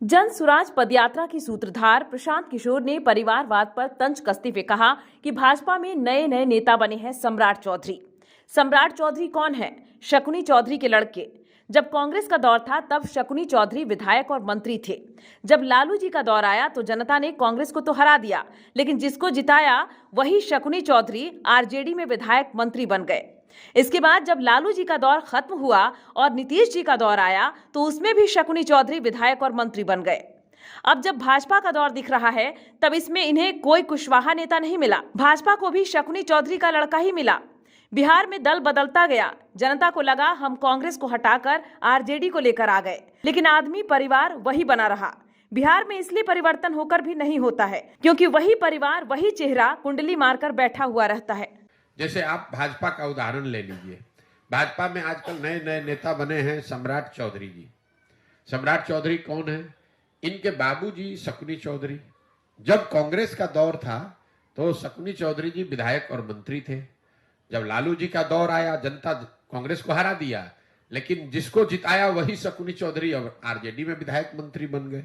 जन सुराज पदयात्रा की सूत्रधार प्रशांत किशोर ने परिवारवाद पर तंज कसते हुए कहा कि भाजपा में नए नए नेता बने हैं सम्राट चौधरी। सम्राट चौधरी कौन है? शकुनी चौधरी के लड़के। जब कांग्रेस का दौर था तब शकुनी चौधरी विधायक और मंत्री थे। जब लालू जी का दौर आया तो जनता ने कांग्रेस को तो हरा दिया, लेकिन जिसको जिताया वही शकुनी चौधरी आरजेडी में विधायक मंत्री बन गए। इसके बाद जब लालू जी का दौर खत्म हुआ और नीतीश जी का दौर आया तो उसमें भी शकुनी चौधरी विधायक और मंत्री बन गए। अब जब भाजपा का दौर दिख रहा है तब इसमें इन्हें कोई कुशवाहा नेता नहीं मिला, भाजपा को भी शकुनी चौधरी का लड़का ही मिला। बिहार में दल बदलता गया, जनता को लगा हम कांग्रेस को हटाकर आरजेडी को लेकर आ गए, लेकिन आदमी परिवार वही बना रहा। बिहार में इसलिए परिवर्तन होकर भी नहीं होता है क्योंकि वही परिवार वही चेहरा कुंडली मारकर बैठा हुआ रहता है। जैसे आप भाजपा का उदाहरण ले लीजिए। भाजपा में आजकल नए नए नेता बने हैं सम्राट चौधरी जी। सम्राट चौधरी कौन है? इनके बाबूजी शकुनी चौधरी। जब कांग्रेस का दौर था तो शकुनी चौधरी जी विधायक और मंत्री थे। जब लालू जी का दौर आया जनता कांग्रेस को हरा दिया, लेकिन जिसको जिताया वही शकुनी चौधरी और आरजेडी में विधायक मंत्री बन गए।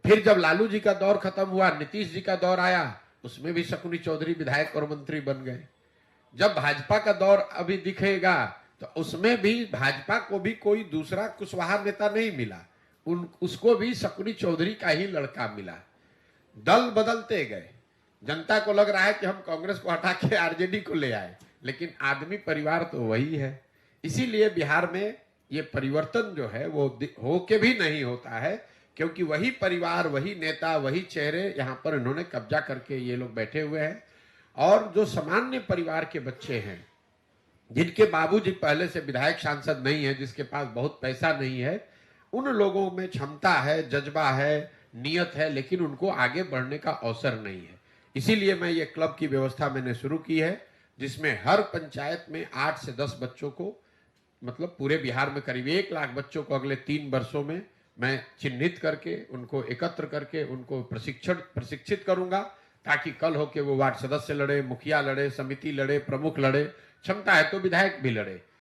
फिर जब लालू जी का दौर खत्म हुआ, नीतीश जी का दौर आया, उसमें भी शकुनी चौधरी विधायक और मंत्री बन गए। जब भाजपा का दौर अभी दिखेगा तो उसमें भी भाजपा को भी कोई दूसरा कुशवाहा नेता नहीं मिला, उसको भी शकुनी चौधरी का ही लड़का मिला। दल बदलते गए, जनता को लग रहा है कि हम कांग्रेस को हटा के आरजेडी को ले आए, लेकिन आदमी परिवार तो वही है। इसीलिए बिहार में ये परिवर्तन जो है वो हो के भी नहीं होता है, क्योंकि वही परिवार, वही नेता, वही चेहरे यहाँ पर इन्होंने कब्जा करके ये लोग बैठे हुए हैं। और जो सामान्य परिवार के बच्चे हैं, जिनके बाबूजी पहले से विधायक सांसद नहीं है, जिसके पास बहुत पैसा नहीं है, उन लोगों में क्षमता है, जज्बा है, नियत है, लेकिन उनको आगे बढ़ने का अवसर नहीं है। इसीलिए मैं ये क्लब की व्यवस्था मैंने शुरू की है, जिसमें हर पंचायत में 8 से 10 बच्चों को, मतलब पूरे बिहार में करीब 1 लाख बच्चों को अगले 3 वर्षों में मैं चिन्हित करके उनको एकत्र करके उनको प्रशिक्षित करूंगा, ताकि कल हो के वो वार्ड सदस्य लड़े, मुखिया लड़े, समिति लड़े, प्रमुख लड़े, क्षमता है तो विधायक भी लड़े।